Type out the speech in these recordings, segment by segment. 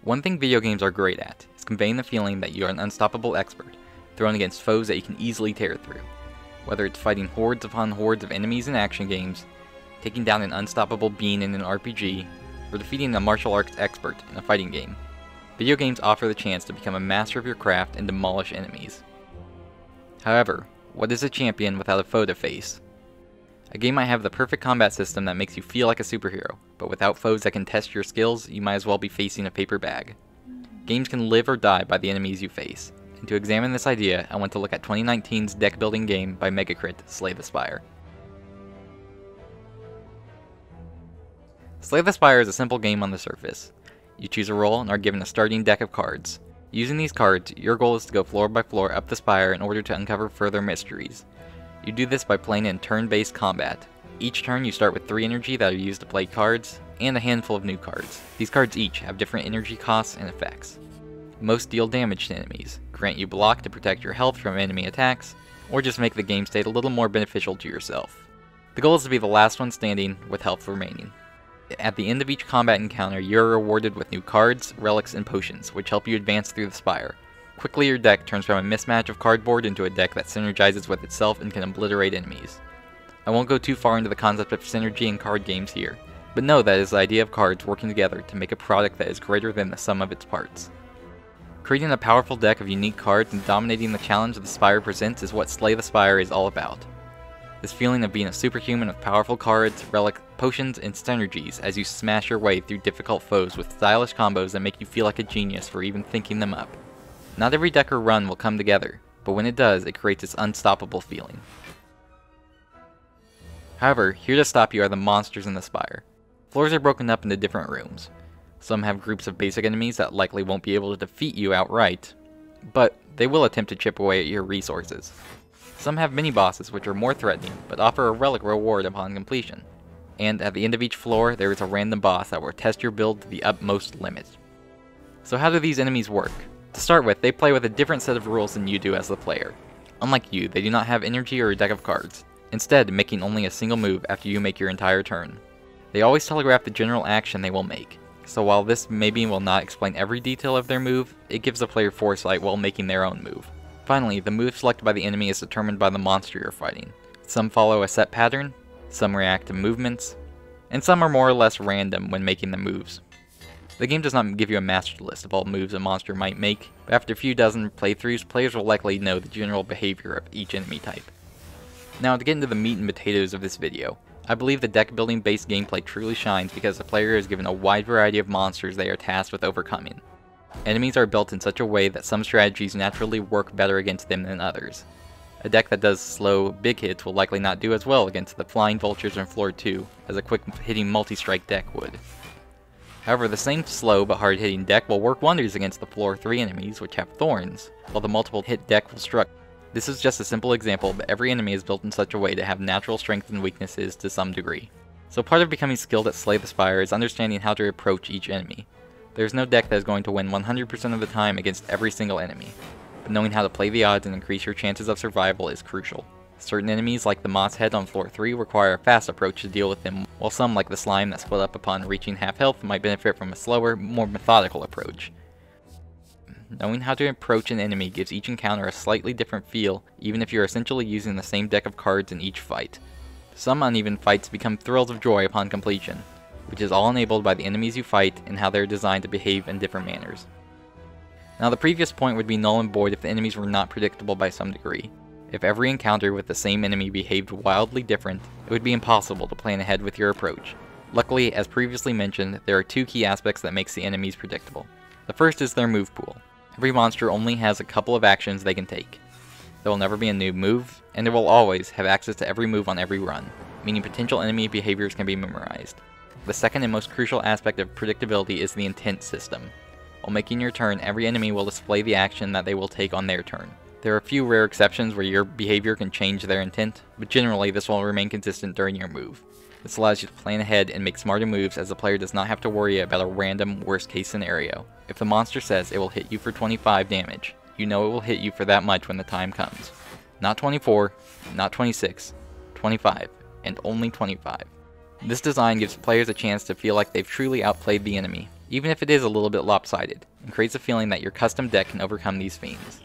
One thing video games are great at is conveying the feeling that you are an unstoppable expert, thrown against foes that you can easily tear through. Whether it's fighting hordes upon hordes of enemies in action games, taking down an unstoppable being in an RPG, or defeating a martial arts expert in a fighting game, video games offer the chance to become a master of your craft and demolish enemies. However, what is a champion without a foe to face? A game might have the perfect combat system that makes you feel like a superhero, but without foes that can test your skills, you might as well be facing a paper bag. Games can live or die by the enemies you face, and to examine this idea, I want to look at 2019's deck building game by Megacrit, Slay the Spire. Slay the Spire is a simple game on the surface. You choose a role and are given a starting deck of cards. Using these cards, your goal is to go floor by floor up the spire in order to uncover further mysteries. You do this by playing in turn-based combat. Each turn you start with 3 energy that are used to play cards, and a handful of new cards. These cards each have different energy costs and effects. Most deal damage to enemies, grant you block to protect your health from enemy attacks, or just make the game state a little more beneficial to yourself. The goal is to be the last one standing with health remaining. At the end of each combat encounter, you are rewarded with new cards, relics, and potions, which help you advance through the spire. Quickly your deck turns from a mismatch of cardboard into a deck that synergizes with itself and can obliterate enemies. I won't go too far into the concept of synergy in card games here, but know that it is the idea of cards working together to make a product that is greater than the sum of its parts. Creating a powerful deck of unique cards and dominating the challenge the Spire presents is what Slay the Spire is all about. This feeling of being a superhuman with powerful cards, relics, potions, and synergies as you smash your way through difficult foes with stylish combos that make you feel like a genius for even thinking them up. Not every deck or run will come together, but when it does, it creates this unstoppable feeling. However, here to stop you are the monsters in the Spire. Floors are broken up into different rooms. Some have groups of basic enemies that likely won't be able to defeat you outright, but they will attempt to chip away at your resources. Some have mini-bosses which are more threatening, but offer a relic reward upon completion. And at the end of each floor, there is a random boss that will test your build to the utmost limit. So how do these enemies work? To start with, they play with a different set of rules than you do as the player. Unlike you, they do not have energy or a deck of cards, instead making only a single move after you make your entire turn. They always telegraph the general action they will make, so while this maybe will not explain every detail of their move, it gives the player foresight while making their own move. Finally, the move selected by the enemy is determined by the monster you're fighting. Some follow a set pattern, some react to movements, and some are more or less random when making the moves. The game does not give you a master list of all moves a monster might make, but after a few dozen playthroughs, players will likely know the general behavior of each enemy type. Now to get into the meat and potatoes of this video, I believe the deck building based gameplay truly shines because the player is given a wide variety of monsters they are tasked with overcoming. Enemies are built in such a way that some strategies naturally work better against them than others. A deck that does slow, big hits will likely not do as well against the Flying Vultures in Floor 2 as a quick hitting multi-strike deck would. However, the same slow but hard hitting deck will work wonders against the Floor 3 enemies which have thorns, while the multiple hit deck will struggle. This is just a simple example, but every enemy is built in such a way to have natural strengths and weaknesses to some degree. So part of becoming skilled at Slay the Spire is understanding how to approach each enemy. There is no deck that is going to win 100% of the time against every single enemy, but knowing how to play the odds and increase your chances of survival is crucial. Certain enemies like the Moss Head on Floor 3 require a fast approach to deal with them, while some like the Slime that split up upon reaching half health might benefit from a slower, more methodical approach. Knowing how to approach an enemy gives each encounter a slightly different feel, even if you're essentially using the same deck of cards in each fight. Some uneven fights become thrills of joy upon completion, which is all enabled by the enemies you fight and how they are designed to behave in different manners. Now the previous point would be null and void if the enemies were not predictable by some degree. If every encounter with the same enemy behaved wildly different, it would be impossible to plan ahead with your approach. Luckily, as previously mentioned, there are two key aspects that makes the enemies predictable. The first is their move pool. Every monster only has a couple of actions they can take. There will never be a new move, and they will always have access to every move on every run, meaning potential enemy behaviors can be memorized. The second and most crucial aspect of predictability is the intent system. While making your turn, every enemy will display the action that they will take on their turn. There are a few rare exceptions where your behavior can change their intent, but generally this will remain consistent during your move. This allows you to plan ahead and make smarter moves as the player does not have to worry about a random worst case scenario. If the monster says it will hit you for 25 damage, you know it will hit you for that much when the time comes. Not 24, not 26, 25, and only 25. This design gives players a chance to feel like they've truly outplayed the enemy, even if it is a little bit lopsided, and creates a feeling that your custom deck can overcome these fiends.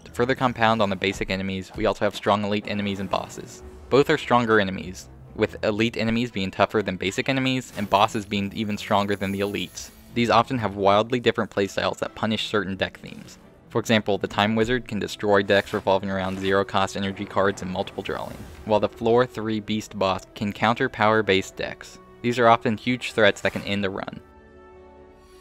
To further compound on the basic enemies, we also have strong elite enemies and bosses. Both are stronger enemies, with elite enemies being tougher than basic enemies, and bosses being even stronger than the elites. These often have wildly different playstyles that punish certain deck themes. For example, the Time Wizard can destroy decks revolving around zero-cost energy cards and multiple drawing, while the Floor 3 Beast Boss can counter power-based decks. These are often huge threats that can end a run.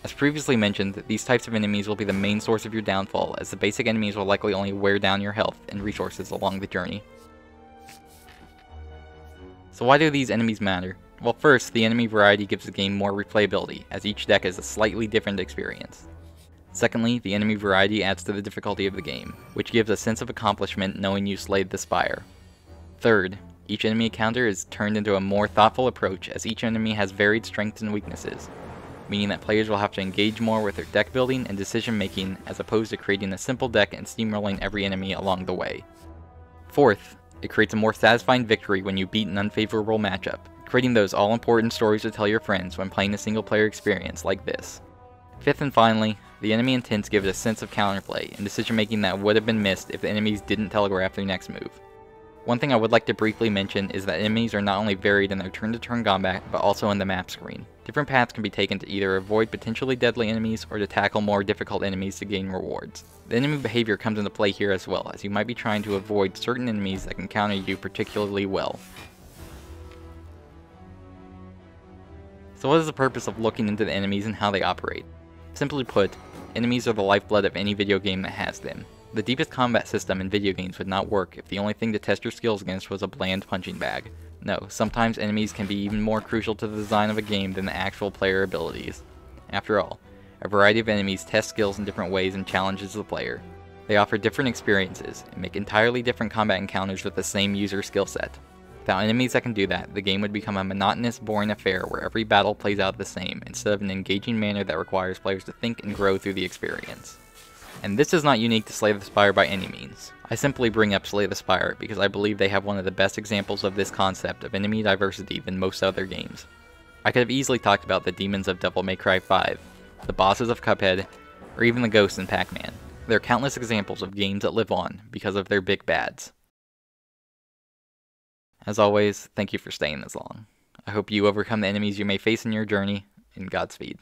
As previously mentioned, these types of enemies will be the main source of your downfall, as the basic enemies will likely only wear down your health and resources along the journey. So why do these enemies matter? Well, first, the enemy variety gives the game more replayability, as each deck is a slightly different experience. Secondly, the enemy variety adds to the difficulty of the game, which gives a sense of accomplishment knowing you slayed the Spire. Third, each enemy encounter is turned into a more thoughtful approach, as each enemy has varied strengths and weaknesses, meaning that players will have to engage more with their deck building and decision making as opposed to creating a simple deck and steamrolling every enemy along the way. Fourth, it creates a more satisfying victory when you beat an unfavorable matchup, creating those all-important stories to tell your friends when playing a single-player experience like this. Fifth and finally, the enemy intents give it a sense of counterplay and decision-making that would have been missed if the enemies didn't telegraph their next move. One thing I would like to briefly mention is that enemies are not only varied in their turn-to-turn combat, but also in the map screen. Different paths can be taken to either avoid potentially deadly enemies or to tackle more difficult enemies to gain rewards. The enemy behavior comes into play here as well, as you might be trying to avoid certain enemies that can counter you particularly well. So what is the purpose of looking into the enemies and how they operate? Simply put, enemies are the lifeblood of any video game that has them. The deepest combat system in video games would not work if the only thing to test your skills against was a bland punching bag. No, sometimes enemies can be even more crucial to the design of a game than the actual player abilities. After all, a variety of enemies test skills in different ways and challenges the player. They offer different experiences, and make entirely different combat encounters with the same user skill set. Without enemies that can do that, the game would become a monotonous, boring affair where every battle plays out the same, instead of an engaging manner that requires players to think and grow through the experience. And this is not unique to Slay the Spire by any means. I simply bring up Slay the Spire because I believe they have one of the best examples of this concept of enemy diversity than most other games. I could have easily talked about the demons of Devil May Cry 5, the bosses of Cuphead, or even the ghosts in Pac-Man. There are countless examples of games that live on because of their big bads. As always, thank you for staying this long. I hope you overcome the enemies you may face in your journey, and Godspeed.